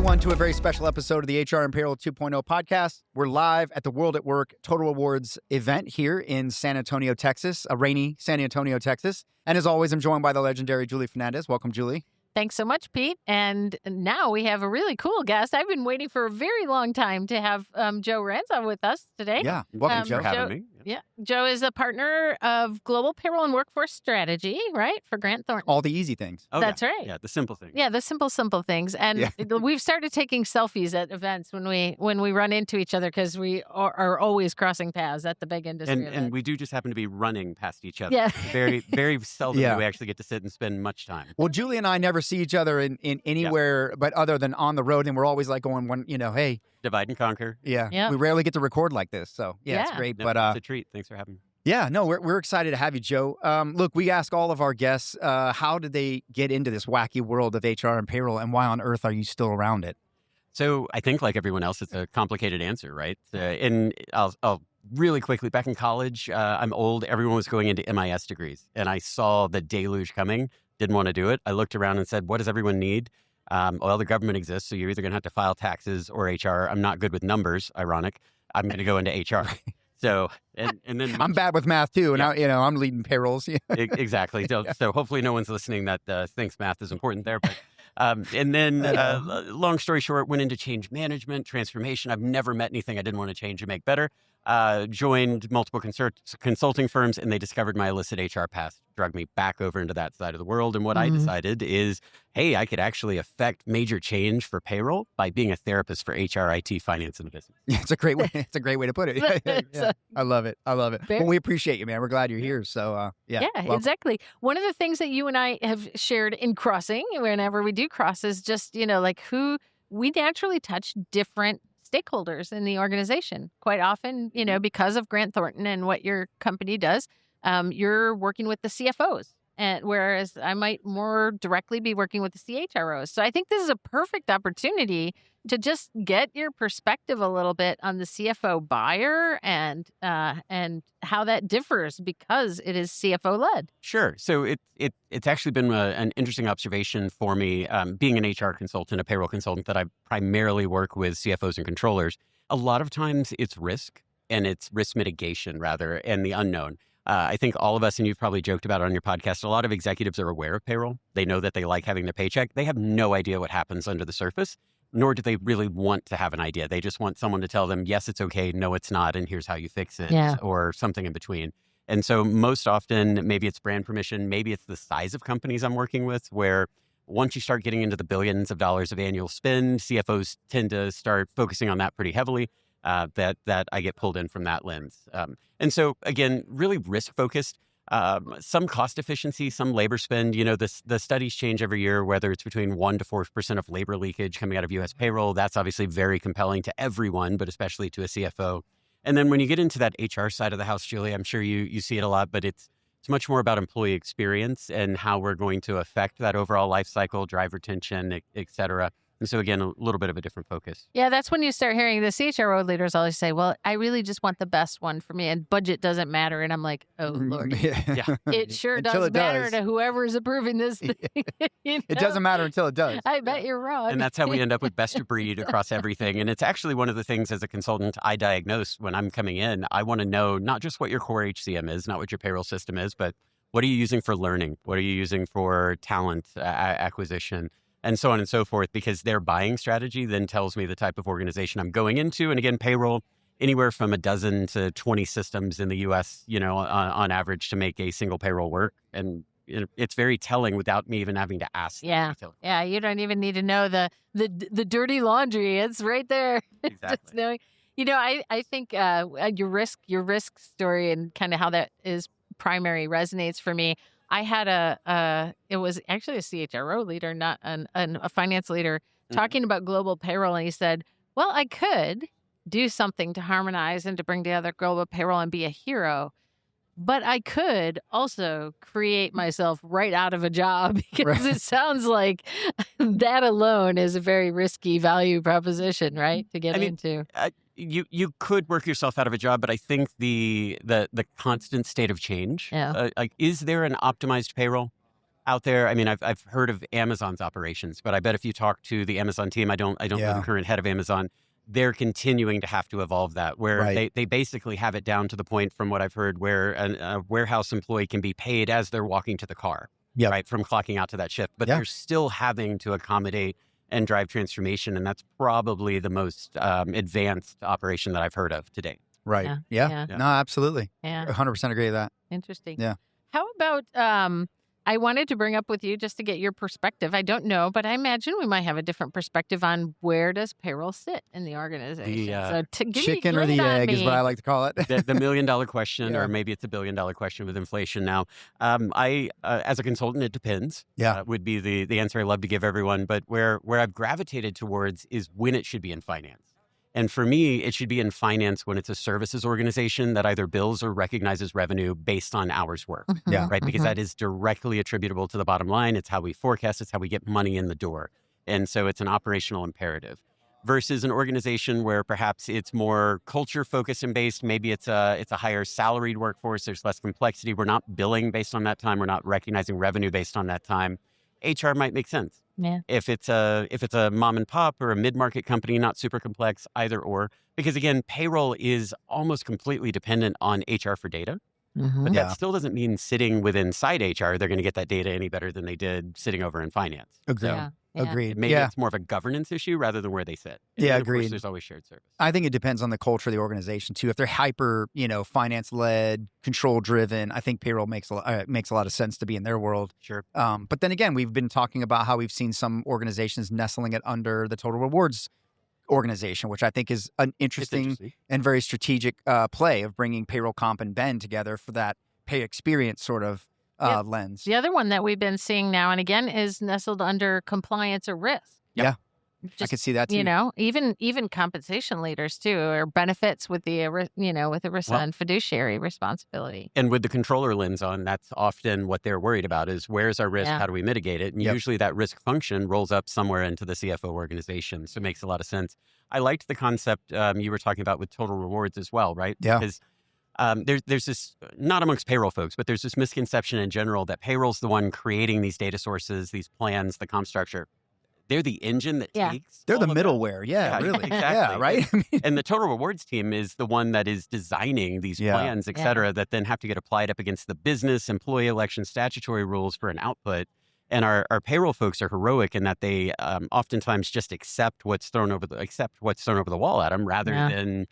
everyone, to a very special episode of the HR and Payroll 2.0 podcast. We're live at the World at Work Total Rewards event here in San Antonio, Texas, a rainy San Antonio, Texas. And as always, I'm joined by the legendary Julie Fernandez. Welcome, Julie. Thanks so much, Pete. And now we have a really cool guest. I've been waiting for a very long time to have Joe Ranzau with us today. Yeah, welcome, Joe. Thanks for having me. Yeah, Joe is a partner of Global Payroll and Workforce Strategy, right, for Grant Thornton. All the easy things. Oh, That's yeah. right. Yeah, the simple things. Yeah, the simple things. And we've started taking selfies at events when we run into each other because we are always crossing paths at the big industry events. And we do just happen to be running past each other. Yeah. Very, very seldom do we actually get to sit and spend much time. Well, Julie and I never see each other in anywhere but other than on the road. And we're always like going, hey. Divide and conquer. Yeah. We rarely get to record like this. So, it's great. No, But it's a treat. Thanks for having me. Yeah, no, we're excited to have you, Joe. Look, we ask all of our guests, how did they get into this wacky world of HR and payroll, and why on earth are you still around it? So I think like everyone else, it's a complicated answer, right? And I'll really quickly, back in college, I'm old. Everyone was going into MIS degrees, and I saw the deluge coming. Didn't want to do it. I looked around and said, what does everyone need? Well, the government exists, so you're either going to have to file taxes or HR. I'm not good with numbers, ironic. I'm going to go into HR. So, and then I'm bad with math too, and I'm leading payrolls. Exactly. So hopefully no one's listening that thinks math is important there. But and then, long story short, went into change management, transformation. I've never met anything I didn't want to change and make better. Joined multiple consulting firms, and they discovered my illicit HR past, drug me back over into that side of the world. And what I decided is, hey, I could actually affect major change for payroll by being a therapist for HR, IT, finance, and the business. Yeah, it's a great way. It's a great way to put it. Yeah. I love it. Well, we appreciate you, man. We're glad you're here. So, Yeah, exactly. One of the things that you and I have shared in crossing, whenever we do cross, is just, who we naturally touch different stakeholders in the organization. Quite often, because of Grant Thornton and what your company does, you're working with the CFOs, and whereas I might more directly be working with the CHROs. So I think this is a perfect opportunity to just get your perspective a little bit on the CFO buyer and how that differs because it is CFO led. Sure. So it's actually been an interesting observation for me, being an HR consultant, a payroll consultant, that I primarily work with CFOs and controllers. A lot of times it's risk, and it's risk mitigation rather, and the unknown. I think all of us, and you've probably joked about it on your podcast, a lot of executives are aware of payroll. They know that they like having the paycheck. They have no idea what happens under the surface, nor do they really want to have an idea. They just want someone to tell them, yes, it's okay, no, it's not, and here's how you fix it, or something in between. And so most often, maybe it's brand permission, maybe it's the size of companies I'm working with, where once you start getting into the billions of dollars of annual spend, CFOs tend to start focusing on that pretty heavily. That I get pulled in from that lens. And so, again, really risk-focused, some cost efficiency, some labor spend. The studies change every year, whether it's between 1% to 4% of labor leakage coming out of U.S. payroll. That's obviously very compelling to everyone, but especially to a CFO. And then when you get into that HR side of the house, Julie, I'm sure you see it a lot, but it's much more about employee experience and how we're going to affect that overall life cycle, drive retention, et cetera. And so, again, a little bit of a different focus. Yeah, that's when you start hearing the CHRO leaders always say, well, I really just want the best one for me, and budget doesn't matter. And I'm like, oh, Lord. Yeah. It sure does matter to whoever's approving this thing. It doesn't matter until it does. I bet you're wrong. And that's how we end up with best of breed across everything. And it's actually one of the things as a consultant I diagnose when I'm coming in. I want to know not just what your core HCM is, not what your payroll system is, but what are you using for learning? What are you using for talent acquisition? And so on and so forth, because their buying strategy then tells me the type of organization I'm going into. And again, payroll, anywhere from a dozen to 20 systems in the U.S., on average to make a single payroll work. And it's very telling without me even having to ask. Yeah, you don't even need to know the dirty laundry. It's right there. Exactly. Just knowing, I think your risk story and kind of how that is primary resonates for me. I had it was actually a CHRO leader, not a finance leader, talking about global payroll. And he said, well, I could do something to harmonize and to bring together global payroll and be a hero, but I could also create myself right out of a job because it sounds like that alone is a very risky value proposition, right, to get into. You could work yourself out of a job, but I think the constant state of change, is there an optimized payroll? out there. I mean, I've heard of Amazon's operations, but I bet if you talk to the Amazon team, I don't know the current head of Amazon. They're continuing to have to evolve that, where they basically have it down to the point, from what I've heard, where a warehouse employee can be paid as they're walking to the car, right, from clocking out to that shift. But they're still having to accommodate and drive transformation, and that's probably the most advanced operation that I've heard of today. Right. Yeah. No, absolutely. Yeah. 100% agree with that. Interesting. Yeah. How about, I wanted to bring up with you just to get your perspective. I don't know, but I imagine we might have a different perspective on where does payroll sit in the organization. So chicken or the egg is what I like to call it. The $1 million question, or maybe it's a $1 billion question with inflation now. I, as a consultant, it depends. Would be the answer I love to give everyone. But where I've gravitated towards is when it should be in finance. And for me, it should be in finance when it's a services organization that either bills or recognizes revenue based on hours worked, right? Because that is directly attributable to the bottom line. It's how we forecast. It's how we get money in the door. And so it's an operational imperative. Versus an organization where perhaps it's more culture focused and based. Maybe it's a higher salaried workforce. There's less complexity. We're not billing based on that time. We're not recognizing revenue based on that time. HR might make sense. Yeah. If it's a mom and pop or a mid-market company, not super complex, either or. Because again, payroll is almost completely dependent on HR for data. But that still doesn't mean sitting within inside HR, they're going to get that data any better than they did sitting over in finance. Agreed. Maybe it's more of a governance issue rather than where they sit. And agreed. Of course, there's always shared service. I think it depends on the culture of the organization too. If they're hyper, finance-led, control-driven, I think payroll makes a lot of sense to be in their world. Sure. But then again, we've been talking about how we've seen some organizations nestling it under the total rewards organization, which I think is an interesting and very strategic play of bringing payroll, comp, and Ben together for that pay experience sort of lens. The other one that we've been seeing now and again is nestled under compliance or risk. I could see that too. Even compensation leaders too, or benefits with the with ERISA and fiduciary responsibility. And with the controller lens on, that's often what they're worried about is where's our risk? How do we mitigate it? And usually that risk function rolls up somewhere into the CFO organization. So it makes a lot of sense. I liked the concept you were talking about with total rewards as well, right? Yeah. Because there's this, not amongst payroll folks, but there's this misconception in general that payroll's the one creating these data sources, these plans, the comp structure. They're the engine that takes. They're the middleware. Really. Exactly. Yeah, right? And the total rewards team is the one that is designing these plans, et cetera, that then have to get applied up against the business, employee election, statutory rules for an output. And our payroll folks are heroic in that they oftentimes just accept what's thrown over the wall at them rather than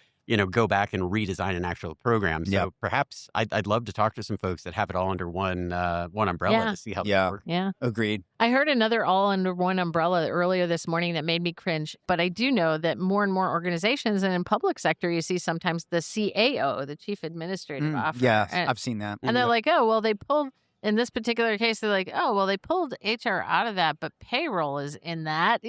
go back and redesign an actual program. So perhaps I'd love to talk to some folks that have it all under one umbrella to see how they work. Yeah. Agreed. I heard another all under one umbrella earlier this morning that made me cringe. But I do know that more and more organizations and in public sector, you see sometimes the CAO, the Chief Administrative Officer. Yeah, I've seen that. And they're like, oh, well, they pulled, in this particular case, they're like, oh, well, they pulled HR out of that, but payroll is in that,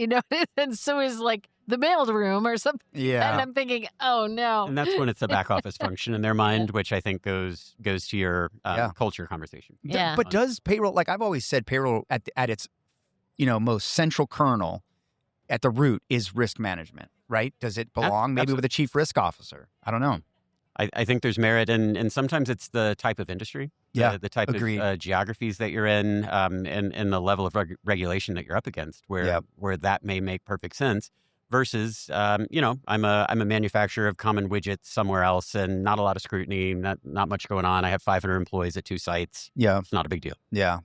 and so is like the mailroom or something. Yeah. And I'm thinking, oh, no. And that's when it's a back office function in their mind, which I think goes to your culture conversation. Yeah. But does payroll, like I've always said, payroll at its, most central kernel at the root is risk management, right? Does it belong maybe with a chief risk officer? I don't know. I think there's merit, and sometimes it's the type of industry, the type of geographies that you're in, and the level of regulation that you're up against, where that may make perfect sense. Versus, I'm a manufacturer of common widgets somewhere else, and not a lot of scrutiny, not much going on. I have 500 employees at 2 sites. Yeah, it's not a big deal. Yeah.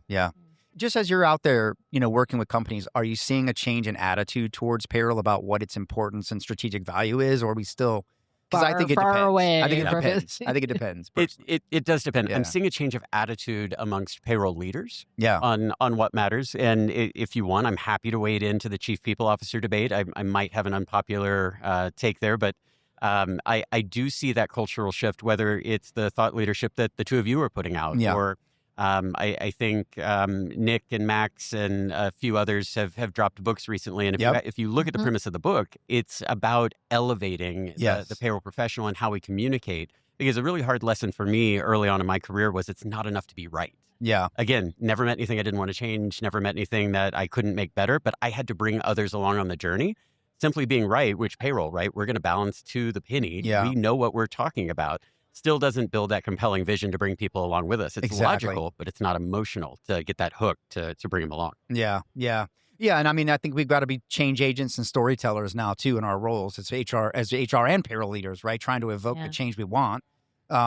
Just as you're out there, working with companies, are you seeing a change in attitude towards payroll about what its importance and strategic value is, or are we still? Because I think it depends. Away. I think it depends. It does depend. I'm seeing a change of attitude amongst payroll leaders. Yeah. On what matters, and if you want, I'm happy to wade into the chief people officer debate. I might have an unpopular take there, but I do see that cultural shift. Whether it's the thought leadership that the two of you are putting out, or I think Nick and Max and a few others have dropped books recently. And if you look at the premise of the book, it's about elevating the payroll professional and how we communicate. Because a really hard lesson for me early on in my career was it's not enough to be right. Yeah. Again, never met anything I didn't want to change, never met anything that I couldn't make better, but I had to bring others along on the journey. Simply being right, which payroll, right? We're going to balance to the penny. Yeah. We know what we're talking about. still doesn't build that compelling vision to bring people along with us. It's Exactly. logical, but it's not emotional to get that hook to bring them along. Yeah. And I mean, I think we've got to be change agents and storytellers now too in our roles as HR and payroll leaders, right? Trying to evoke the change we want. There's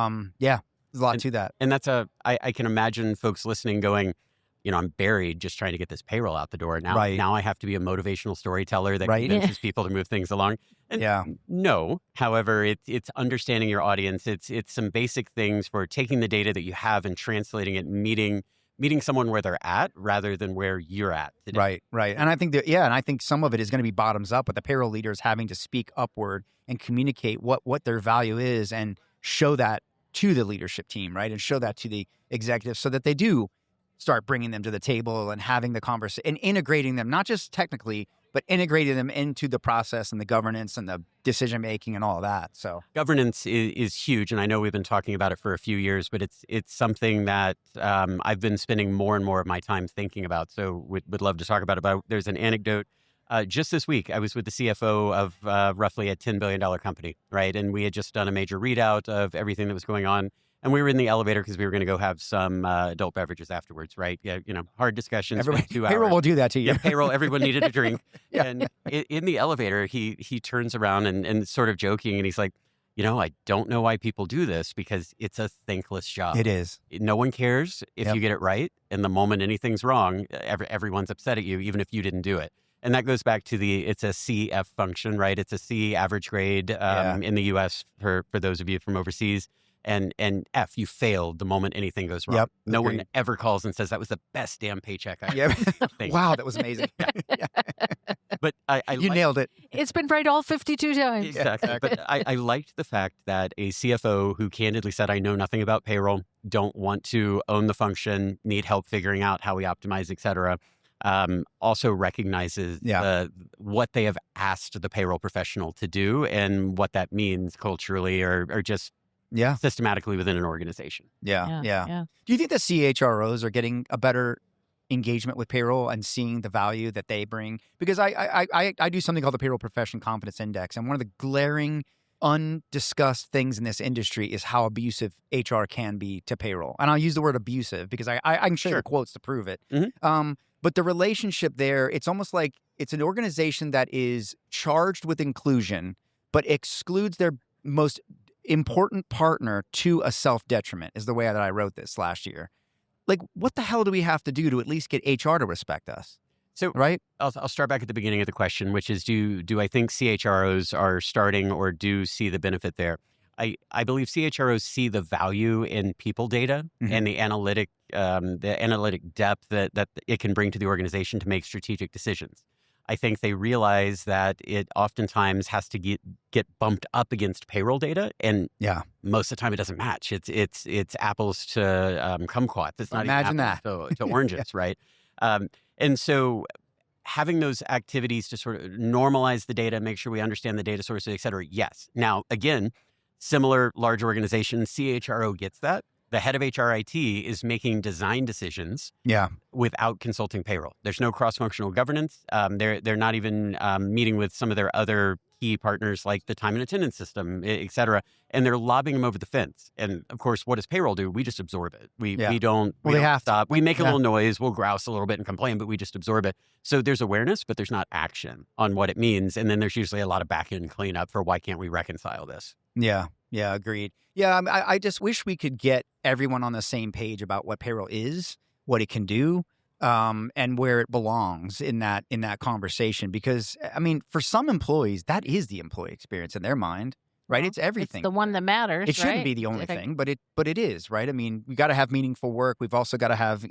a lot to that. And that's I can imagine folks listening going, I'm buried just trying to get this payroll out the door. Now I have to be a motivational storyteller that convinces people to move things along. And no, however, it's understanding your audience. It's some basic things for taking the data that you have and translating it, and meeting someone where they're at rather than where you're at today. Right. And I think and I think some of it is going to be bottoms up, with the payroll leaders having to speak upward and communicate what their value is and show that to the leadership team, right? And show that to the executives so that they do start bringing them to the table and having the conversation and integrating them, not just technically, but integrating them into the process and the governance and the decision-making and all of that. So governance is huge. And I know we've been talking about it for a few years, but it's something that I've been spending more and more of my time thinking about. So would love to talk about it. But there's an anecdote. Just this week, I was with the CFO of roughly a $10 billion company, right? And we had just done a major readout of everything that was going on. And we were in the elevator because we were going to go have some adult beverages afterwards, right? Yeah, hard discussions. Payroll will do that to you. Yeah, payroll. Everyone needed a drink. And in the elevator, he turns around and sort of joking, and he's like, I don't know why people do this, because it's a thankless job. It is. No one cares if you get it right. And the moment anything's wrong, everyone's upset at you, even if you didn't do it. And that goes back to it's a CF function, right? It's a C average grade in the U.S. for those of you from overseas. And F, you failed the moment anything goes wrong. Yep, no one ever calls and says that was the best damn paycheck I ever. Wow, that was amazing. But you nailed it. It's been right all 52 times. Exactly. But I liked the fact that a CFO who candidly said, I know nothing about payroll, don't want to own the function, need help figuring out how we optimize, et cetera, also recognizes what they have asked the payroll professional to do and what that means culturally or just systematically within an organization. Yeah. Do you think the CHROs are getting a better engagement with payroll and seeing the value that they bring? Because I do something called the Payroll Profession Confidence Index, and one of the glaring undiscussed things in this industry is how abusive HR can be to payroll. And I'll use the word abusive because I can show you the quotes to prove it. Mm-hmm. But the relationship there, it's almost like it's an organization that is charged with inclusion, but excludes their most important partner to a self-detriment, is the way that I wrote this last year. Like, what the hell do we have to do to at least get HR to respect us? So, right? I'll start back at the beginning of the question, which is, do I think CHROs are starting or do see the benefit there? I believe CHROs see the value in people data and the analytic depth that it can bring to the organization to make strategic decisions. I think they realize that it oftentimes has to get bumped up against payroll data, and most of the time it doesn't match. It's apples to kumquats. It's not even apples to oranges, right? And so having those activities to sort of normalize the data, make sure we understand the data sources, et cetera, yes. Now, again, similar large organizations, CHRO gets that. The head of HRIT is making design decisions without consulting payroll. There's no cross-functional governance. They're not even meeting with some of their other key partners like the time and attendance system, et cetera, and they're lobbing them over the fence. And of course, what does payroll do? We just absorb it. We don't stop. We make a little noise. We'll grouse a little bit and complain, but we just absorb it. So there's awareness, but there's not action on what it means. And then there's usually a lot of back-end cleanup for why can't we reconcile this? Yeah, agreed. Yeah, I just wish we could get everyone on the same page about what payroll is, what it can do, and where it belongs in that conversation. Because, I mean, for some employees, that is the employee experience in their mind, right? It's everything. It's the one that matters. It shouldn't be the only thing, but it is, right? I mean, we got to have meaningful work. We've also got to have,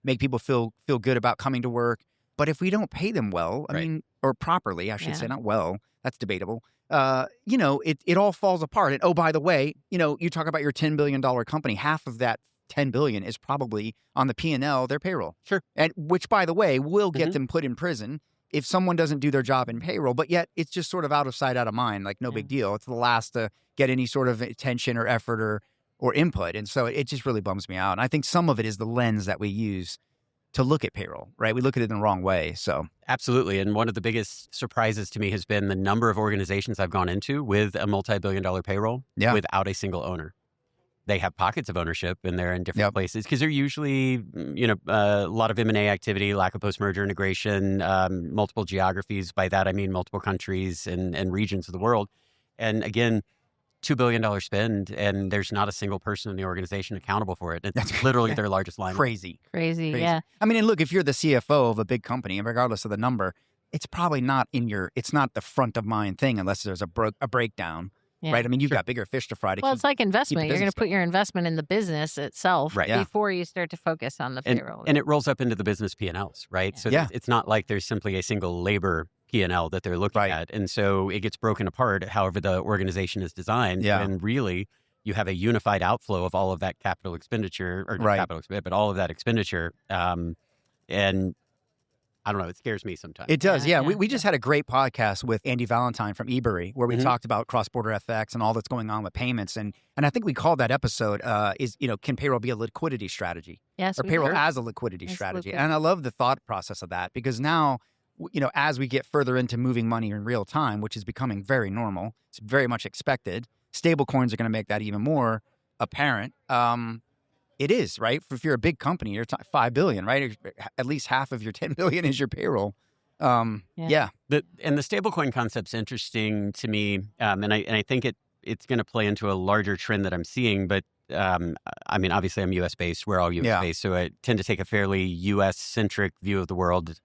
make people feel good about coming to work. But if we don't pay them well, I mean, or properly, I should say, not well, that's debatable. It all falls apart. And oh, by the way, you talk about your $10 billion company, half of that $10 billion is probably on the P&L, their payroll. Sure. And which, by the way, will get them put in prison if someone doesn't do their job in payroll. But yet it's just sort of out of sight, out of mind, like no big deal. It's the last to get any sort of attention or effort or input. And so it just really bums me out. And I think some of it is the lens that we use to look at payroll, right? We look at it in the wrong way. So absolutely. And one of the biggest surprises to me has been the number of organizations I've gone into with a multi-billion-dollar payroll without a single owner. they have pockets of ownership and they're in different places because they're usually, a lot of M&A activity, lack of post-merger integration, multiple geographies. By that, I mean multiple countries and regions of the world. And again, $2 billion spend, and there's not a single person in the organization accountable for it. It's literally their largest line. Crazy, yeah. I mean, and look, if you're the CFO of a big company, and regardless of the number, it's probably not it's not the front of mind thing unless there's a breakdown, right? I mean, you've got bigger fish to fry. It's like investment. You're going to put your investment in the business itself before you start to focus on the payroll. And it rolls up into the business P&Ls, right? So it's not like there's simply a single labor P&L that they're looking at. And so it gets broken apart however the organization is designed. And really, you have a unified outflow of all of that capital expenditure, or not capital expenditure, but all of that expenditure. And I don't know, it scares me sometimes. It does, We just had a great podcast with Andy Valentine from eBury where we talked about cross-border FX and all that's going on with payments. And I think we called that episode, can payroll be a liquidity strategy? Yes, or payroll as a liquidity strategy. And I love the thought process of that because now, as we get further into moving money in real time, which is becoming very normal, it's very much expected. Stable coins are going to make that even more apparent. It is, right? If you're a big company, you're $5 billion, right? At least half of your $10 billion is your payroll. And the stablecoin concept's interesting to me, and I think it's going to play into a larger trend that I'm seeing. But I mean, obviously, I'm U.S. based. We're all U.S. based, so I tend to take a fairly U.S. centric view of the world.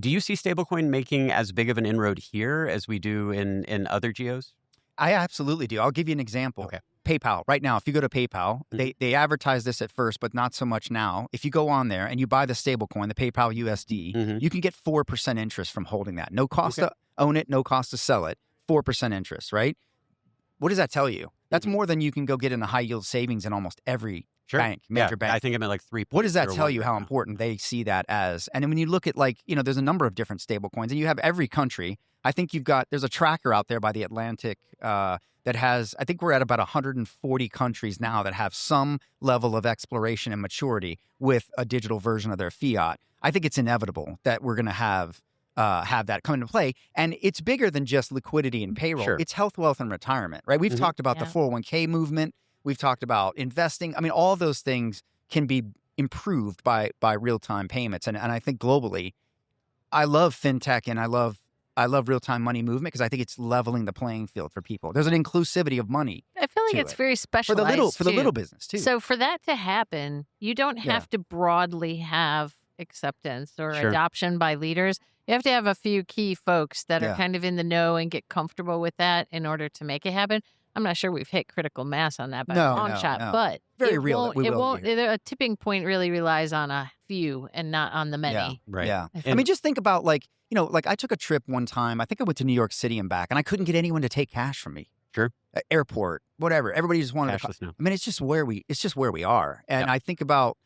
Do you see stablecoin making as big of an inroad here as we do in other geos? I absolutely do. I'll give you an example. Okay. PayPal. Right now, if you go to PayPal, they advertise this at first, but not so much now. If you go on there and you buy the stablecoin, the PayPal USD, you can get 4% interest from holding that. No cost to own it, no cost to sell it. 4% interest, right? What does that tell you? That's more than you can go get in the high yield savings in almost every bank, major bank. I think I'm at like 3. What does that tell you how important they see that as? And then when you look at there's a number of different stable coins and you have every country. I think there's a tracker out there by the Atlantic that has, I think we're at about 140 countries now that have some level of exploration and maturity with a digital version of their fiat. I think it's inevitable that we're going to have that come into play. And it's bigger than just liquidity and payroll. Sure. It's health, wealth, and retirement, right? We've talked about the 401k movement. We've talked about investing. I mean, all of those things can be improved by real-time payments. And I think globally, I love fintech and I love real-time money movement because I think it's leveling the playing field for people. There's an inclusivity of money. I feel like it's very specialized for the little business too. So for that to happen, you don't have to broadly have acceptance or adoption by leaders. You have to have a few key folks that are kind of in the know and get comfortable with that in order to make it happen. I'm not sure we've hit critical mass on that by a long shot, but very real. A tipping point really relies on a few and not on the many. Yeah, right. Yeah. I mean, just think about I took a trip one time. I think I went to New York City and back, and I couldn't get anyone to take cash from me. Sure. Airport, whatever. Everybody just wanted cashless now. I mean, it's just where we are. And I think about,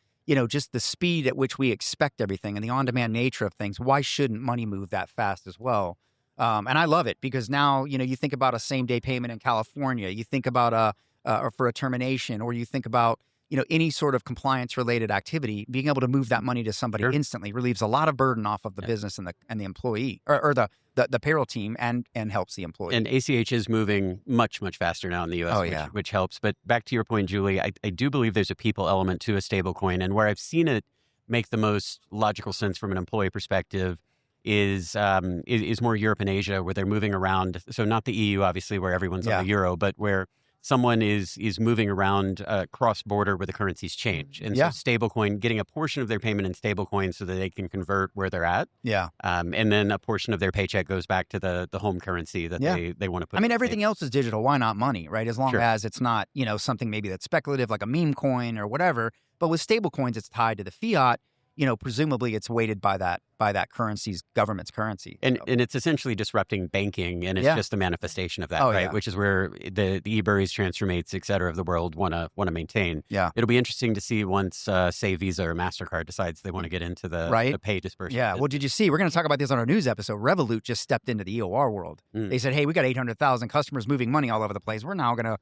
just the speed at which we expect everything and the on-demand nature of things. Why shouldn't money move that fast as well? And I love it because now, you think about a same-day payment in California. You think about or for a termination, or you think about, any sort of compliance-related activity. Being able to move that money to somebody instantly relieves a lot of burden off of the business and the employee or the payroll team and helps the employee. And ACH is moving much, much faster now in the U.S., which helps. But back to your point, Julie, I do believe there's a people element to a stablecoin, and where I've seen it make the most logical sense from an employee perspective is more Europe and Asia, where they're moving around. So not the EU, obviously, where everyone's on the euro, but where someone is moving around cross-border where the currencies change. And so stablecoin, getting a portion of their payment in stablecoin so that they can convert where they're at. Yeah. And then a portion of their paycheck goes back to the home currency that they want to put. I mean, everything else is digital. Why not money, right? As long as it's not, something maybe that's speculative like a meme coin or whatever. But with stablecoins, it's tied to the fiat. Presumably it's weighted by that currency's government's currency. And it's essentially disrupting banking, and it's just a manifestation of that, right? Yeah. Which is where the eBury's, Transformates, et cetera, of the world want to maintain. Yeah. It'll be interesting to see once, say, Visa or MasterCard decides they want to get into the pay disbursement. Yeah. Well, did you see? We're going to talk about this on our news episode. Revolut just stepped into the EOR world. They said, hey, we got 800,000 customers moving money all over the place. We're now going to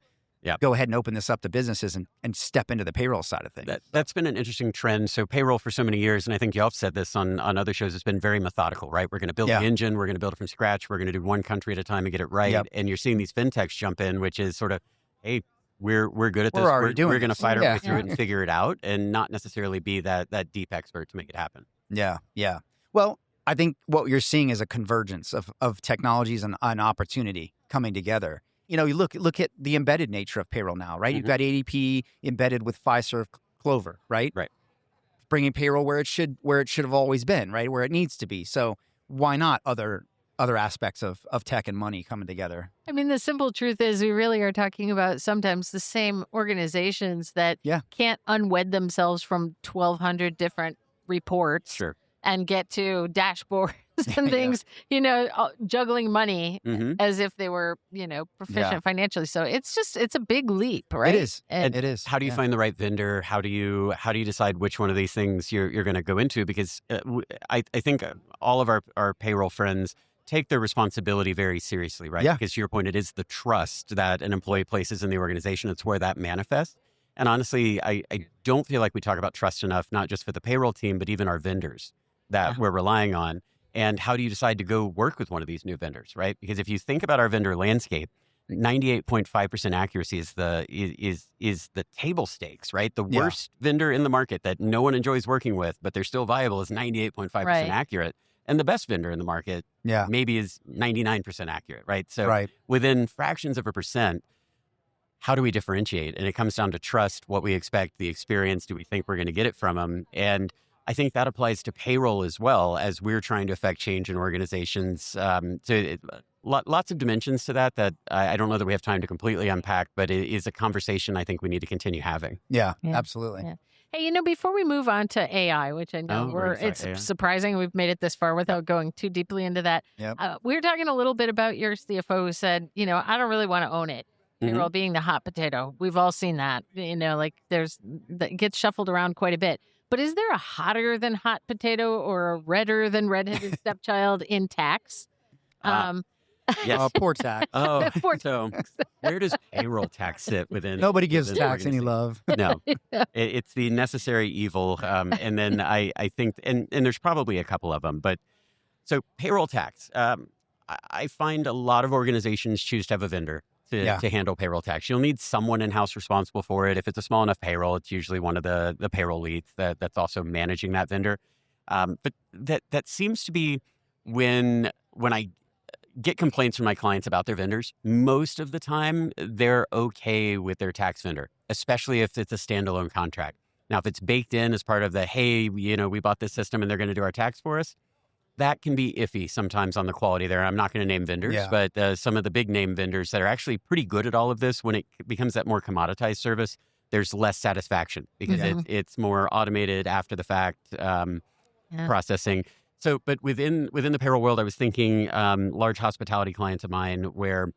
go ahead and open this up to businesses and step into the payroll side of things. That's been an interesting trend. So payroll for so many years, and I think y'all have said this on other shows, it's been very methodical, right? We're going to build the engine. We're going to build it from scratch. We're going to do one country at a time and get it right. Yep. And you're seeing these fintechs jump in, which is sort of, hey, we're good at this. We're already doing We're going to this. fight our Yeah. way through it and figure it out, and not necessarily be that deep expert to make it happen. Yeah. Well, I think what you're seeing is a convergence of technologies and opportunity coming together. You look at the embedded nature of payroll now, right? You've got ADP embedded with Fiserv Clover, right? Right. Bringing payroll where it should have always been, right? Where it needs to be. So why not other aspects of tech and money coming together? I mean, the simple truth is we really are talking about sometimes the same organizations that can't unwed themselves from 1,200 different reports and get to dashboards and things, juggling money as if they were, proficient financially. So it's a big leap, right? It is. It is. How do you find the right vendor? How do you decide which one of these things you're going to go into? Because I think all of our payroll friends take their responsibility very seriously, right? Yeah. Because to your point, it is the trust that an employee places in the organization. It's where that manifests. And honestly, I don't feel like we talk about trust enough, not just for the payroll team, but even our vendors that we're relying on. And how do you decide to go work with one of these new vendors, right? Because if you think about our vendor landscape, 98.5% accuracy is the table stakes, right? The worst vendor in the market that no one enjoys working with, but they're still viable, is 98.5% accurate. And the best vendor in the market maybe is 99% accurate, right? So within fractions of a percent, how do we differentiate? And it comes down to trust, what we expect, the experience. Do we think we're going to get it from them? And I think that applies to payroll as well, as we're trying to affect change in organizations. Lots of dimensions to that I don't know that we have time to completely unpack, but it is a conversation I think we need to continue having. Yeah. Absolutely. Yeah. Hey, before we move on to AI, which I know it's surprising we've made it this far without going too deeply into that. Yep. We were talking a little bit about your CFO who said, I don't really want to own it. Payroll being the hot potato. We've all seen that, that gets shuffled around quite a bit. But is there a hotter than hot potato or a redder than redheaded stepchild in tax? Yes. Poor tax. Poor so where does payroll tax sit within? Nobody gives tax any love. No, it's the necessary evil. And then I think, and there's probably a couple of them, but so payroll tax, I find a lot of organizations choose to have a vendor to handle payroll tax. You'll need someone in-house responsible for it. If it's a small enough payroll, it's usually one of the payroll leads that's also managing that vendor. But that seems to be when I get complaints from my clients about their vendors, most of the time they're okay with their tax vendor, especially if it's a standalone contract. Now, if it's baked in as part of the, hey, we bought this system and they're going to do our tax for us, that can be iffy sometimes on the quality there. I'm not going to name vendors, but some of the big name vendors that are actually pretty good at all of this, when it becomes that more commoditized service, there's less satisfaction because it's more automated after the fact processing. So, but within the payroll world, I was thinking large hospitality clients of mine where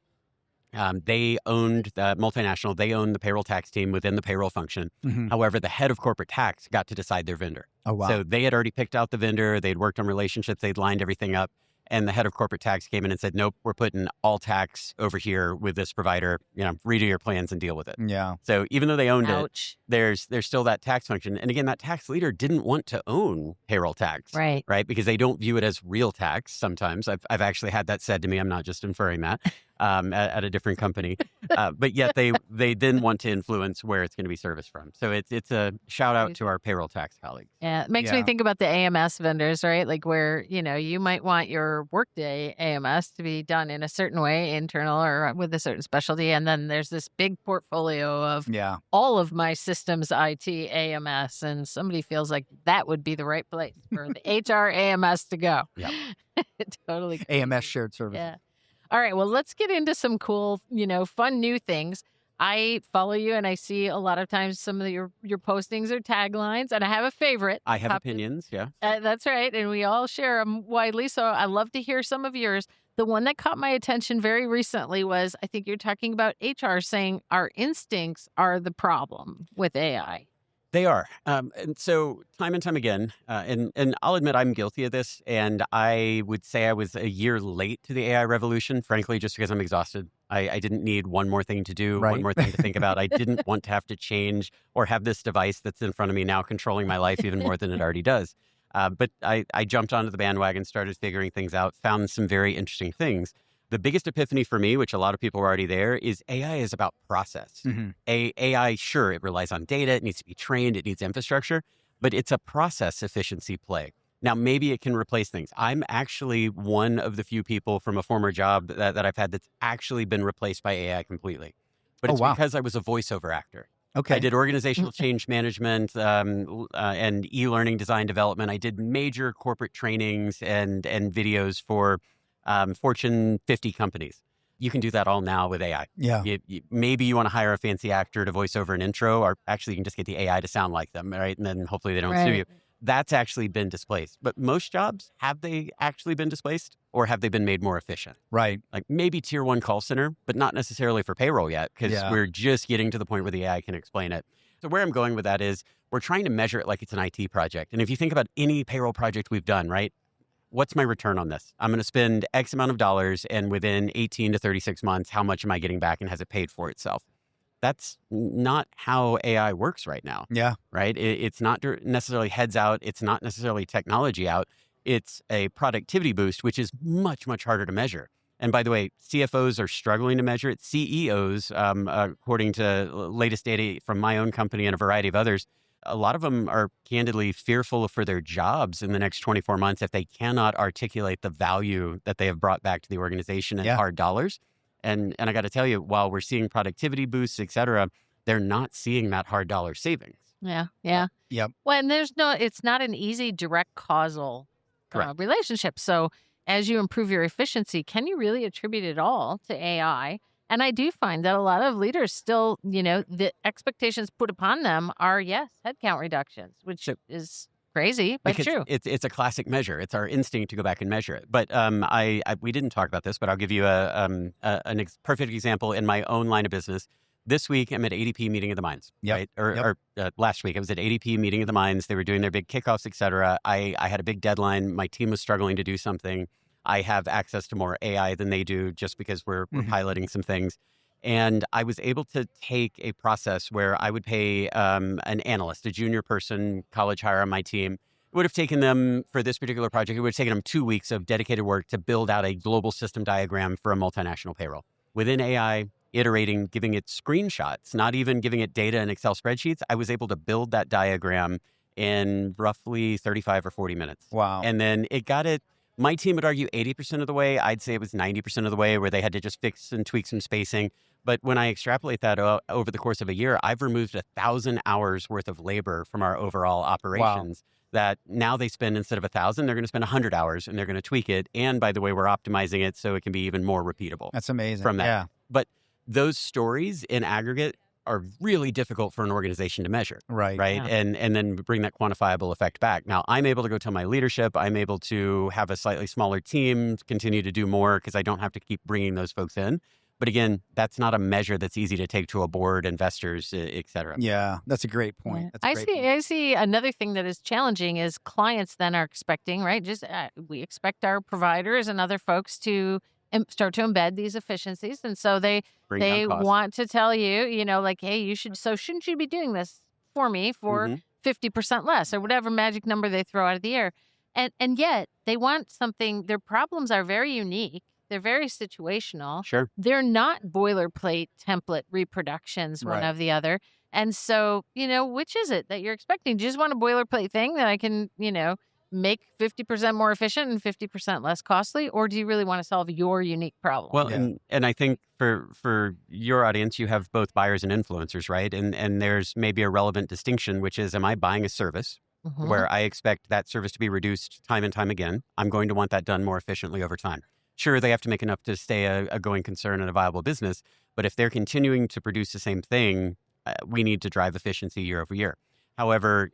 they owned the multinational, they owned the payroll tax team within the payroll function. However, the head of corporate tax got to decide their vendor. Oh, wow. So they had already picked out the vendor, they'd worked on relationships, they'd lined everything up. And the head of corporate tax came in and said, nope, we're putting all tax over here with this provider, redo your plans and deal with it. Yeah. So even though they owned it, there's still that tax function. And again, that tax leader didn't want to own payroll tax, right? Because they don't view it as real tax sometimes. I've actually had that said to me. I'm not just inferring that at a different company. But yet they then want to influence where it's going to be serviced from. So it's a shout out to our payroll tax colleagues. Yeah, it makes me think about the AMS vendors, right? Like where, you might want your Workday AMS to be done in a certain way, internal or with a certain specialty. And then there's this big portfolio of all of my systems IT AMS. And somebody feels like that would be the right place for the HR AMS to go. Yeah. Totally. AMS shared services. Yeah. All right. Well, let's get into some cool, fun new things. I follow you and I see a lot of times some of your postings or taglines, and I have a favorite. I have opinions, yeah. That's right. And we all share them widely. So I love to hear some of yours. The one that caught my attention very recently was, I think you're talking about HR saying our instincts are the problem with AI. They are. And so time and time again, and I'll admit I'm guilty of this, and I would say I was a year late to the AI revolution, frankly, just because I'm exhausted. I didn't need one more thing to do, one more thing to think about. I didn't want to have to change or have this device that's in front of me now controlling my life even more than it already does. But I jumped onto the bandwagon, started figuring things out, found some very interesting things. The biggest epiphany for me, which a lot of people are already there, is AI is about process. AI, sure, it relies on data, it needs to be trained, it needs infrastructure, but it's a process efficiency play. Now, maybe it can replace things. I'm actually one of the few people from a former job that I've had that's actually been replaced by AI completely. But it's because I was a voiceover actor. Okay. I did organizational change management and e-learning design development. I did major corporate trainings and videos for Fortune 50 companies. You can do that all now with AI. Yeah. Maybe you want to hire a fancy actor to voice over an intro, or actually you can just get the AI to sound like them, right? And then hopefully they don't sue you. That's actually been displaced. But most jobs, have they actually been displaced, or have they been made more efficient? Right. Like maybe tier 1 call center, but not necessarily for payroll yet, because we're just getting to the point where the AI can explain it. So where I'm going with that is we're trying to measure it like it's an IT project. And if you think about any payroll project we've done, right? What's my return on this? I'm going to spend X amount of dollars, and within 18 to 36 months, how much am I getting back, and has it paid for itself? That's not how AI works right now. Yeah. Right? It's not necessarily heads out. It's not necessarily technology out. It's a productivity boost, which is much, much harder to measure. And by the way, CFOs are struggling to measure it. CEOs, according to latest data from my own company and a variety of others, a lot of them are candidly fearful for their jobs in the next 24 months if they cannot articulate the value that they have brought back to the organization in hard dollars. And I got to tell you, while we're seeing productivity boosts, et cetera, they're not seeing that hard dollar savings. Yeah. Yep. Well, and it's not an easy direct causal relationship. So as you improve your efficiency, can you really attribute it all to AI? And I do find that a lot of leaders still, the expectations put upon them are, headcount reductions, which is crazy, but true. It's a classic measure. It's our instinct to go back and measure it. But we didn't talk about this, but I'll give you a perfect example in my own line of business. This week, I'm at ADP Meeting of the Minds, right? Or last week, I was at ADP Meeting of the Minds. They were doing their big kickoffs, et cetera. I had a big deadline. My team was struggling to do something. I have access to more AI than they do just because we're piloting some things. And I was able to take a process where I would pay an analyst, a junior person, college hire on my team. It would have taken them, for this particular project, it would have taken them 2 weeks of dedicated work to build out a global system diagram for a multinational payroll. Within AI, iterating, giving it screenshots, not even giving it data in Excel spreadsheets, I was able to build that diagram in roughly 35 or 40 minutes. Wow. And then it got it. My team would argue 80% of the way. I'd say it was 90% of the way, where they had to just fix and tweak some spacing. But when I extrapolate that over the course of a year, I've removed 1,000 hours worth of labor from our overall operations. Wow. That now they spend, instead of 1,000, they're going to spend 100 hours, and they're going to tweak it. And by the way, we're optimizing it so it can be even more repeatable. That's amazing. From that. Yeah. But those stories in aggregate are really difficult for an organization to measure. Right. Yeah. And then bring that quantifiable effect back. Now, I'm able to go tell my leadership, I'm able to have a slightly smaller team, continue to do more because I don't have to keep bringing those folks in. But again, that's not a measure that's easy to take to a board, investors, et cetera. Yeah, that's a great point. Yeah. I see another thing that is challenging is clients then are expecting, right? We expect our providers and other folks to start to embed these efficiencies. And so they want to tell you, like, hey, shouldn't you be doing this for me for 50% less, or whatever magic number they throw out of the air. And yet they want something, their problems are very unique. They're very situational. Sure. They're not boilerplate template reproductions, one of the other. And so, which is it that you're expecting? Do you just want a boilerplate thing that I can, make 50% more efficient and 50% less costly? Or do you really want to solve your unique problem? Well, and I think for your audience, you have both buyers and influencers, right? And there's maybe a relevant distinction, which is, am I buying a service where I expect that service to be reduced time and time again? I'm going to want that done more efficiently over time. Sure, they have to make enough to stay a going concern and a viable business. But if they're continuing to produce the same thing, we need to drive efficiency year over year. However,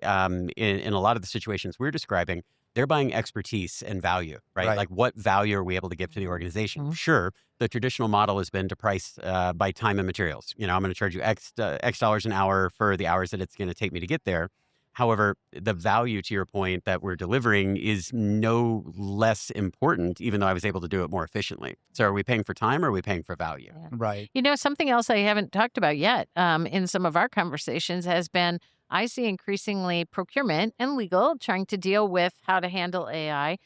in a lot of the situations we're describing, they're buying expertise and value, right? Like, what value are we able to give to the organization? Sure, the traditional model has been to price by time and materials. I'm going to charge you X dollars an hour for the hours that it's going to take me to get there. However, the value, to your point, that we're delivering is no less important, even though I was able to do it more efficiently. So are we paying for time, or are we paying for value? Yeah. Right. Something else I haven't talked about yet in some of our conversations has been, I see increasingly procurement and legal trying to deal with how to handle AI.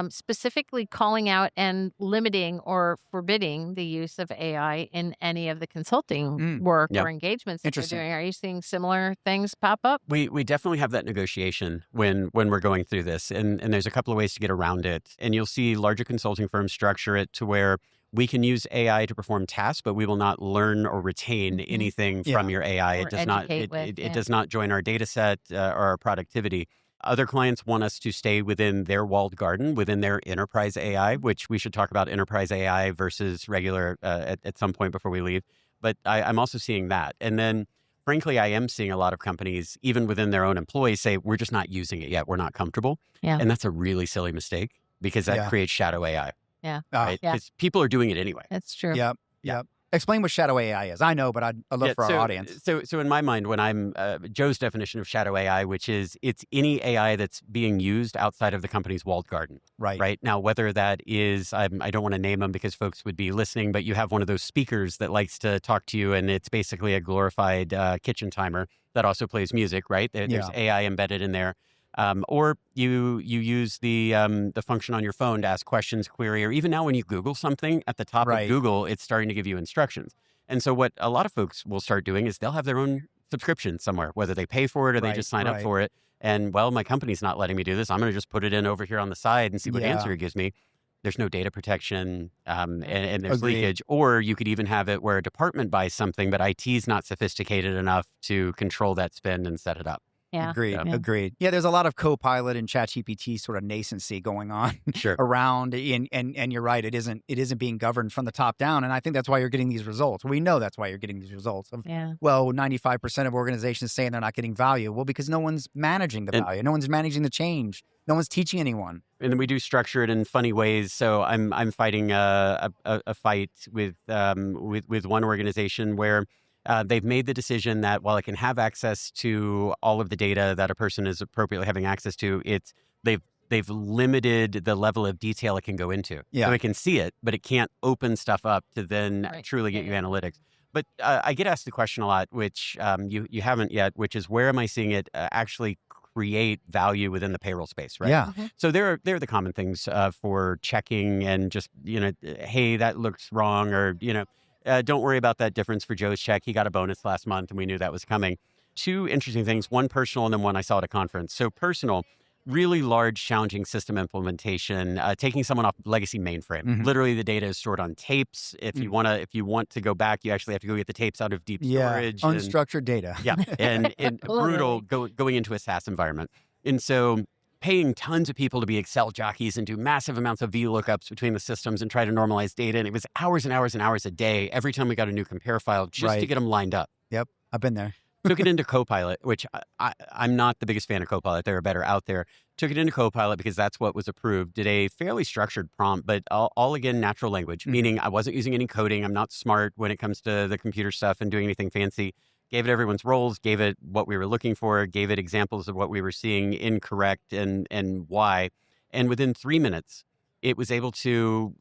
specifically calling out and limiting or forbidding the use of AI in any of the consulting work Yeah. or engagements that you're Interesting. doing? Are you seeing similar things pop up? We definitely have that negotiation when we're going through this, and there's a couple of ways to get around it. And you'll see larger consulting firms structure it to where we can use AI to perform tasks, but we will not learn or retain anything from your AI. Or It does not educate with, it does not join our data set or our productivity. Other clients want us to stay within their walled garden, within their enterprise AI, which we should talk about enterprise AI versus regular at some point before we leave. But I'm also seeing that. And then, frankly, I am seeing a lot of companies, even within their own employees, say, we're just not using it yet. We're not comfortable. Yeah. And that's a really silly mistake because that creates shadow AI. Yeah. Right? Yeah. Because people are doing it anyway. That's true. Yep. Explain what shadow AI is. I know, but I'd love for our audience. So in my mind, when I'm Joe's definition of shadow AI, which is it's any AI that's being used outside of the company's walled garden. Right. Now, whether that is, I don't want to name them because folks would be listening, but you have one of those speakers that likes to talk to you, and it's basically a glorified kitchen timer that also plays music. Right. There's AI embedded in there. Or you use the function on your phone to ask questions, query, or even now when you Google something at the top of Google, it's starting to give you instructions. And so what a lot of folks will start doing is they'll have their own subscription somewhere, whether they pay for it or they just sign up for it. And well, my company's not letting me do this. I'm going to just put it in over here on the side and see what answer it gives me. There's no data protection and there's leakage. Or you could even have it where a department buys something, but IT's not sophisticated enough to control that spend and set it up. Yeah. Agreed. Yeah, there's a lot of Copilot and ChatGPT sort of nascency going on around, and you're right. It isn't being governed from the top down, and I think that's why you're getting these results. We know that's why you're getting these results. Well, 95% of organizations saying they're not getting value. Well, because no one's managing the value, no one's managing the change, no one's teaching anyone. And then we do structure it in funny ways. So I'm fighting a fight with one organization where. They've made the decision that while it can have access to all of the data that a person is appropriately having access to, they've limited the level of detail it can go into. So it can see it, but it can't open stuff up to then truly get you analytics. But I get asked the question a lot, which you haven't yet, which is where am I seeing it actually create value within the payroll space, right? Yeah. So there are the common things for checking and just, hey, that looks wrong, or, don't worry about that difference for Joe's check. He got a bonus last month and we knew that was coming. Two interesting things, one personal and then one I saw at a conference. So personal, really large, challenging system implementation, taking someone off legacy mainframe. Literally the data is stored on tapes. If you want to go back, you actually have to go get the tapes out of deep storage. Unstructured data. And brutal going into a SaaS environment. And so paying tons of people to be Excel jockeys and do massive amounts of VLOOKUPs between the systems and try to normalize data. And it was hours and hours and hours a day every time we got a new compare file just to get them lined up. Yep, I've been there. Took it into Copilot, which I'm not the biggest fan of Copilot. There are better out there. Took it into Copilot because that's what was approved. Did a fairly structured prompt, but all again, natural language, meaning I wasn't using any coding. I'm not smart when it comes to the computer stuff and doing anything fancy. Gave it everyone's roles, gave it what we were looking for, gave it examples of what we were seeing incorrect and why. And within 3 minutes, it was able to,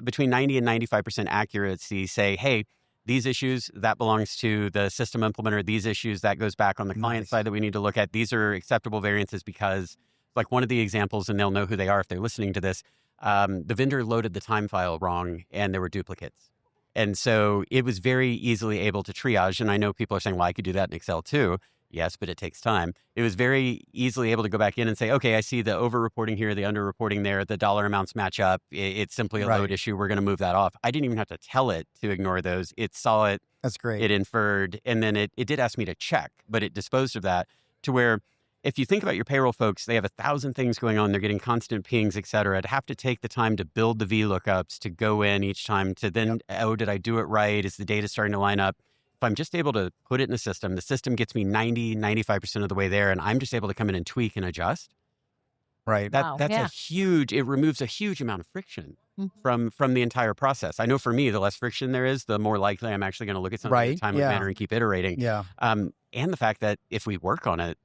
between 90 and 95% accuracy, say, hey, these issues, that belongs to the system implementer. These issues, that goes back on the client side that we need to look at. These are acceptable variances because, like one of the examples, and they'll know who they are if they're listening to this, the vendor loaded the time file wrong and there were duplicates. And so it was very easily able to triage. And I know people are saying, well, I could do that in Excel too. Yes, but it takes time. It was very easily able to go back in and say, okay, I see the over-reporting here, the under-reporting there, the dollar amounts match up. It's simply a load issue. We're going to move that off. I didn't even have to tell it to ignore those. It saw it. That's great. It inferred. And then it did ask me to check, but it disposed of that to where if you think about your payroll folks, they have 1,000 things going on. They're getting constant pings, et cetera. To have to take the time to build the VLOOKUPs, to go in each time, to then, oh, did I do it right? Is the data starting to line up? If I'm just able to put it in the system gets me 90, 95% of the way there, and I'm just able to come in and tweak and adjust. Right. That's a huge, it removes a huge amount of friction from the entire process. I know for me, the less friction there is, the more likely I'm actually going to look at something in a timely manner and keep iterating. Yeah. And the fact that if we work on it,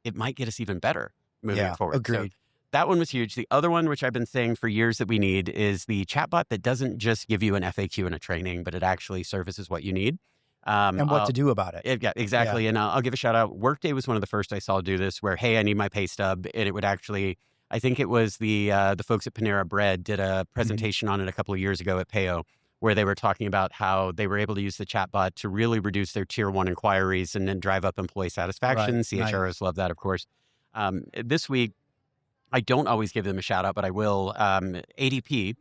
it might get us even better moving forward. Agreed. So that one was huge. The other one, which I've been saying for years that we need, is the chatbot that doesn't just give you an FAQ and a training, but it actually services what you need. And what to do about it. Yeah, exactly. Yeah. And I'll give a shout out. Workday was one of the first I saw do this where, hey, I need my pay stub. And it would actually I think it was the folks at Panera Bread did a presentation on it a couple of years ago at Payo, where they were talking about how they were able to use the chatbot to really reduce their tier 1 inquiries and then drive up employee satisfaction. Right. CHROs love that, of course. This week, I don't always give them a shout out, but I will. ADP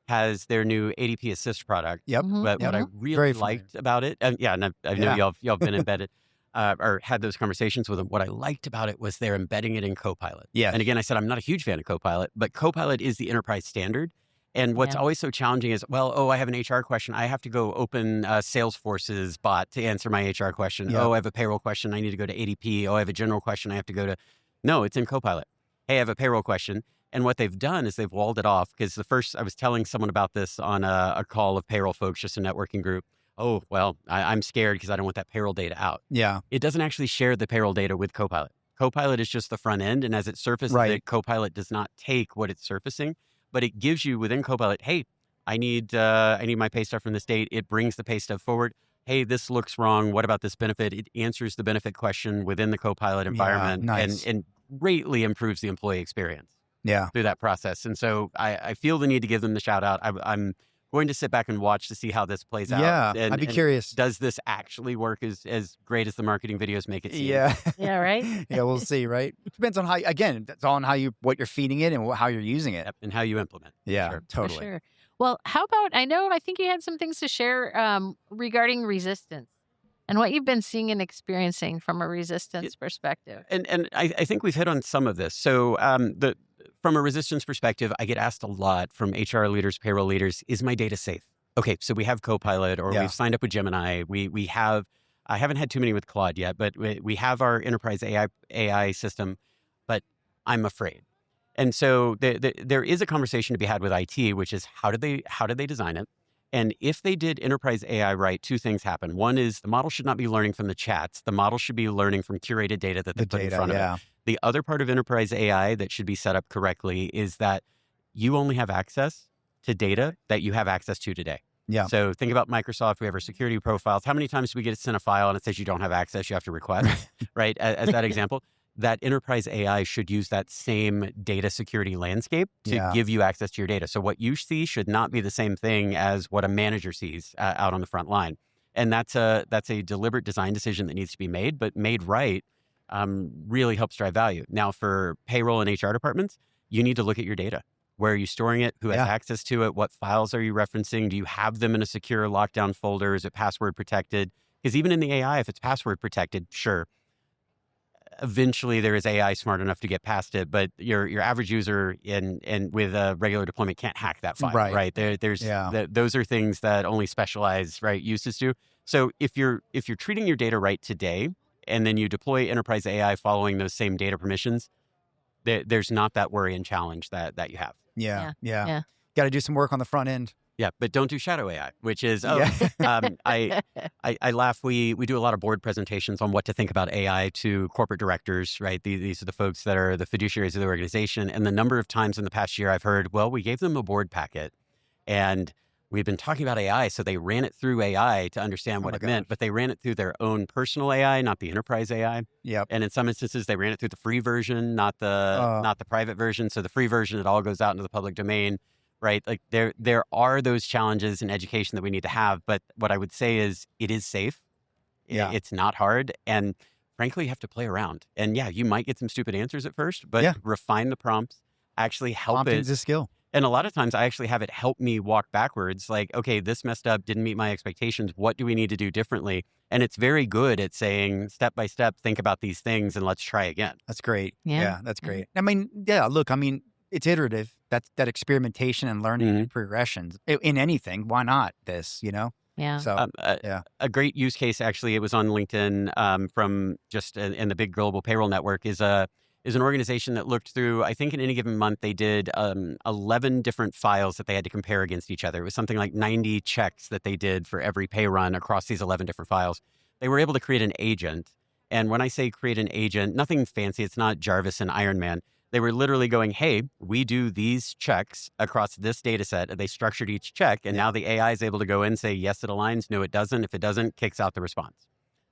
has their new ADP Assist product. Yep. But what I really Very familiar. liked about it, and I know Yeah. y'all been embedded or had those conversations with them. What I liked about it was they're embedding it in Copilot. Yes. And again, I said I'm not a huge fan of Copilot, but Copilot is the enterprise standard. And what's always so challenging is, I have an HR question. I have to go open Salesforce's bot to answer my HR question. Yep. Oh, I have a payroll question. I need to go to ADP. Oh, I have a general question. I have to go to... No, it's in Copilot. Hey, I have a payroll question. And what they've done is they've walled it off, because I was telling someone about this on a call of payroll folks, just a networking group. Oh, well, I'm scared because I don't want that payroll data out. Yeah. It doesn't actually share the payroll data with Copilot. Copilot is just the front end. And as it surfaces it, Copilot does not take what it's surfacing, but it gives you within Copilot, hey, I need my pay stub from this date. It brings the pay stub forward. Hey, this looks wrong. What about this benefit? It answers the benefit question within the Copilot environment and greatly improves the employee experience through that process. And so I feel the need to give them the shout out. I'm going to sit back and watch to see how this plays out. Yeah, I'd be curious. Does this actually work as great as the marketing videos make it seem? Yeah. Yeah, right? Yeah, we'll see, right? Depends on how, again, that's on what you're feeding it and how you're using it. Yep, and how you implement. Yeah, Sure. totally. For sure. Well, how about, I think you had some things to share regarding resistance and what you've been seeing and experiencing from a resistance perspective. And I think we've hit on some of this. So from a resistance perspective, I get asked a lot from HR leaders, payroll leaders, is my data safe? Okay, so we have Copilot, or we've signed up with Gemini. We have, I haven't had too many with Claude yet, but we have our enterprise AI system, but I'm afraid. And so there is a conversation to be had with IT, which is how did they design it? And if they did enterprise AI right, two things happen. One is the model should not be learning from the chats. The model should be learning from curated data that they put in front of it. The other part of enterprise AI that should be set up correctly is that you only have access to data that you have access to today. Yeah. So think about Microsoft. We have our security profiles. How many times do we get sent a file and it says you don't have access, you have to request, right? As that example. That enterprise AI should use that same data security landscape to give you access to your data. So what you see should not be the same thing as what a manager sees out on the front line. And that's a deliberate design decision that needs to be made, but made right really helps drive value. Now for payroll and HR departments, you need to look at your data. Where are you storing it? Who has access to it? What files are you referencing? Do you have them in a secure lockdown folder? Is it password protected? Because even in the AI, if it's password protected, sure. Eventually there is AI smart enough to get past it, but your average user in with a regular deployment can't hack that file, right? Those are things that only specialized uses do. So if you're treating your data right today, and then you deploy enterprise AI following those same data permissions, there's not that worry and challenge that you have. Yeah. Got to do some work on the front end. Yeah, but don't do shadow AI, which is, I laugh. We do a lot of board presentations on what to think about AI to corporate directors, right? These are the folks that are the fiduciaries of the organization. And the number of times in the past year I've heard, well, we gave them a board packet and we've been talking about AI. So they ran it through AI to understand what it meant, but they ran it through their own personal AI, not the enterprise AI. Yep. And in some instances, they ran it through the free version, not the private version. So the free version, it all goes out into the public domain. Right. Like there are those challenges in education that we need to have. But what I would say is it is safe. Yeah. It's not hard. And frankly, you have to play around. And you might get some stupid answers at first, but refine the prompts, actually help Prompting's a skill. And a lot of times I actually have it help me walk backwards. Like, okay, this messed up, didn't meet my expectations. What do we need to do differently? And it's very good at saying step by step, think about these things and let's try again. That's great. Yeah. That's great. I mean, look, it's iterative. That's that experimentation and learning progressions in anything. Why not this, Yeah. So, a great use case, actually, it was on LinkedIn from just in the big global payroll network is an organization that looked through, I think in any given month, they did 11 different files that they had to compare against each other. It was something like 90 checks that they did for every pay run across these 11 different files. They were able to create an agent. And when I say create an agent, nothing fancy. It's not Jarvis and Iron Man. They were literally going, hey, we do these checks across this data set. And they structured each check. And now the AI is able to go in and say, yes, it aligns. No, it doesn't. If it doesn't, kicks out the response.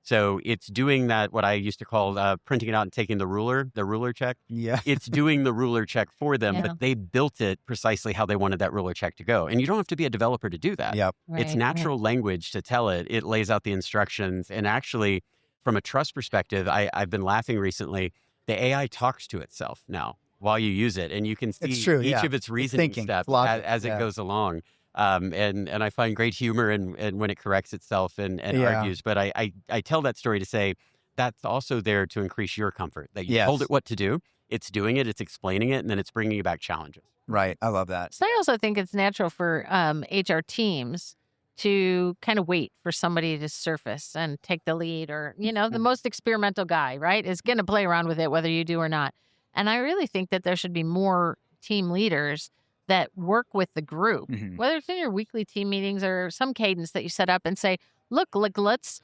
So it's doing that, what I used to call printing it out and taking the ruler check. Yeah. It's doing the ruler check for them, Yeah. but they built it precisely how they wanted that ruler check to go. And you don't have to be a developer to do that. Yep. It's natural language to tell it. It lays out the instructions. And actually, from a trust perspective, I've been laughing recently. The AI talks to itself now while you use it. And you can see It's true, each yeah. of its reasoning steps as it goes along. And I find great humor in when it corrects itself and argues. But I tell that story to say that's also there to increase your comfort, that you told it what to do. It's doing it, it's explaining it, and then it's bringing you back challenges. Right. I love that. So I also think it's natural for HR teams to kind of wait for somebody to surface and take the lead, or, the most experimental guy, right, is going to play around with it, whether you do or not. And I really think that there should be more team leaders that work with the group, whether it's in your weekly team meetings or some cadence that you set up and say, look, let's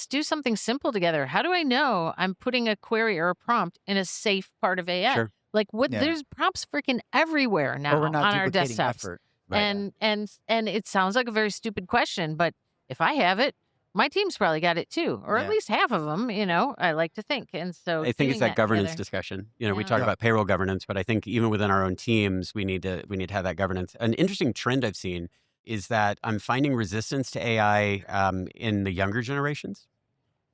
do something simple together. How do I know I'm putting a query or a prompt in a safe part of AI? Sure. Like there's prompts freaking everywhere now on our desktops. Effort. Right. And it sounds like a very stupid question, but if I have it, my team's probably got it too, or at least half of them, I like to think. And so I think it's that governance discussion. We talk about payroll governance, but I think even within our own teams, we need to have that governance. An interesting trend I've seen is that I'm finding resistance to AI in the younger generations.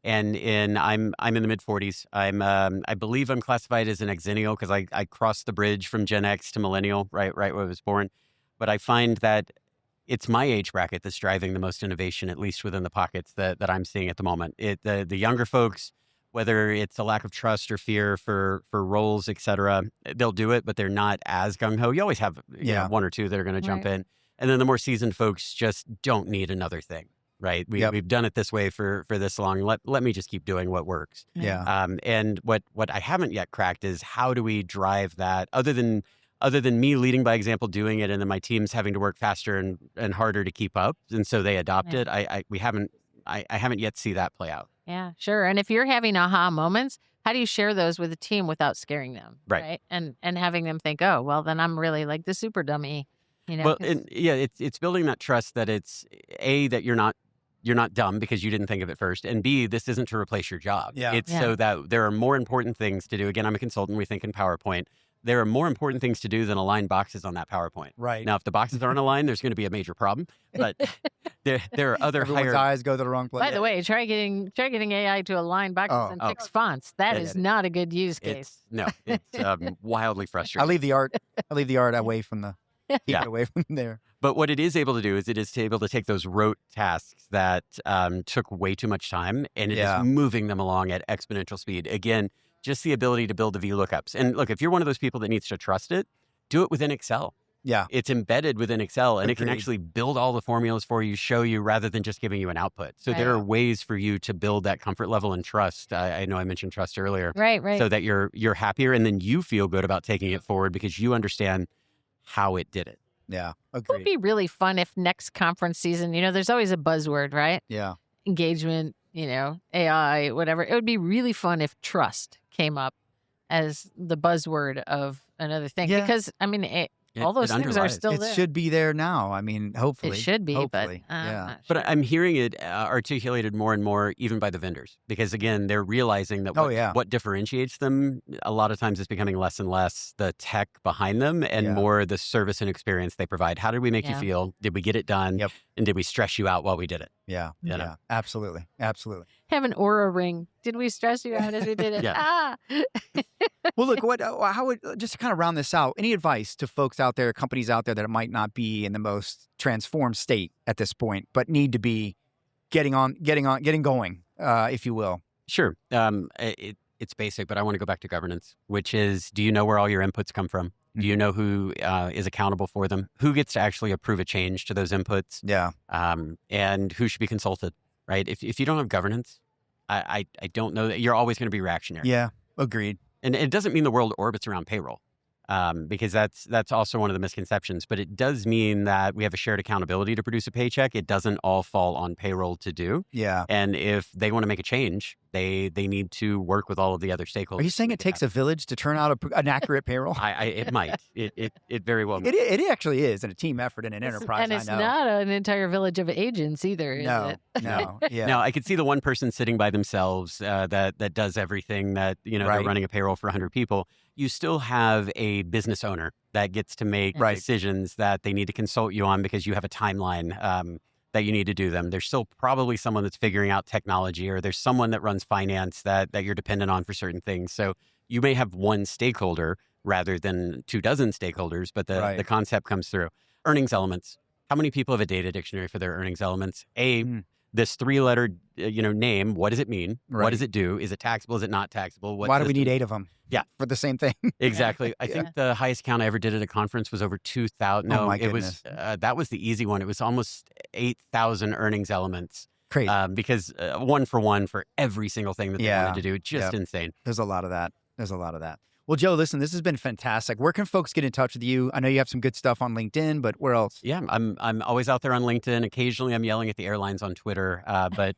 And I'm in the mid 40s. I believe I'm classified as an exennial because I crossed the bridge from Gen X to millennial, right where I was born. But I find that it's my age bracket that's driving the most innovation, at least within the pockets that I'm seeing at the moment. The younger folks, whether it's a lack of trust or fear for roles, et cetera, they'll do it, but they're not as gung-ho. You always have one or two that are going to jump in. And then the more seasoned folks just don't need another thing, right? We've done it this way for this long. Let me just keep doing what works. Yeah. And what I haven't yet cracked is how do we drive that other than me leading by example, doing it, and then my teams having to work faster and harder to keep up, and so they adopt it. I haven't yet see that play out. Yeah, sure. And if you're having aha moments, how do you share those with the team without scaring them? Right. And having them think, oh, well, then I'm really like the super dummy. Well, it's building that trust that it's that you're not dumb because you didn't think of it first, and B, this isn't to replace your job. It's so that there are more important things to do. Again, I'm a consultant. We think in PowerPoint. There are more important things to do than align boxes on that PowerPoint. Right. Now, if the boxes aren't aligned, there's going to be a major problem. But there are other Everyone's eyes go to the wrong place. By the way, try getting AI to align boxes and fix fonts. That is not a good use case. It's wildly frustrating. I leave the art away from the keep it away from there. But what it is able to do is it is able to take those rote tasks that took way too much time, and it is moving them along at exponential speed. Again, just the ability to build the VLOOKUPs. And look, if you're one of those people that needs to trust it, do it within Excel. Yeah. It's embedded within Excel, and it can actually build all the formulas for you, show you, rather than just giving you an output. So there are ways for you to build that comfort level and trust. I know I mentioned trust earlier. Right. So that you're happier, and then you feel good about taking it forward because you understand how it did it. Yeah. It would be really fun if next conference season, there's always a buzzword, right? Yeah. Engagement, AI, whatever. It would be really fun if trust came up as the buzzword of another thing. Yeah. Because, all those things are still there. It should be there now. Hopefully. It should be, hopefully. Sure. But I'm hearing it articulated more and more, even by the vendors, because again, they're realizing that what differentiates them a lot of times is becoming less and less the tech behind them and more the service and experience they provide. How did we make you feel? Did we get it done? Yep. And did we stress you out while we did it? Yeah. Yeah. Absolutely. Have an aura ring. Did we stress you out as we did it? Well, look, how would, just to kind of round this out, any advice to folks out there, companies out there that might not be in the most transformed state at this point, but need to be getting going, if you will? Sure. It's basic, but I want to go back to governance, which is, do you know where all your inputs come from? Do you know who is accountable for them? Who gets to actually approve a change to those inputs? Yeah. And who should be consulted, right? If you don't have governance, I don't know that you're always going to be reactionary. Yeah. Agreed. And it doesn't mean the world orbits around payroll. because that's also one of the misconceptions. But it does mean that we have a shared accountability to produce a paycheck. It doesn't all fall on payroll to do. Yeah. And if they want to make a change, they need to work with all of the other stakeholders. Are you saying it takes a village to turn out an accurate payroll? It might. It very well might. It actually is, and a team effort in an enterprise. And it's I know. not an entire village of agents either, is No, it? no, yeah. Now, I could see the one person sitting by themselves that does everything that, they're running a payroll for 100 people. You still have a business owner that gets to make decisions that they need to consult you on because you have a timeline that you need to do them. There's still probably someone that's figuring out technology, or there's someone that runs finance that you're dependent on for certain things. So you may have one stakeholder rather than 24 stakeholders, but the concept comes through. Earnings elements. How many people have a data dictionary for their earnings elements? This 3-letter name, what does it mean? What does it do? Is it taxable? Is it not taxable? Why do we need 8 of them? Yeah. For the same thing. Exactly. I think the highest count I ever did at a conference was over 2,000. No, my it was, that was the easy one. It was almost 8,000 earnings elements. Crazy. Because one for every single thing that they wanted to do. Just insane. There's a lot of that. Well, Joe, listen, this has been fantastic. Where can folks get in touch with you? I know you have some good stuff on LinkedIn, but where else? Yeah, I'm always out there on LinkedIn. Occasionally I'm yelling at the airlines on Twitter, but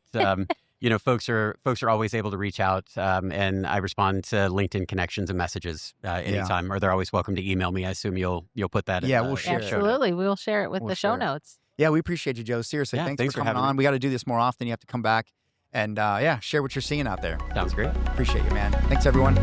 folks are always able to reach out, and I respond to LinkedIn connections and messages anytime, or they're always welcome to email me. I assume you'll put that. We'll share it. Absolutely, we'll share it with the show notes. Yeah, we appreciate you, Joe. Seriously, thanks for coming on. We got to do this more often. You have to come back and share what you're seeing out there. Sounds great. Appreciate you, man. Thanks, everyone.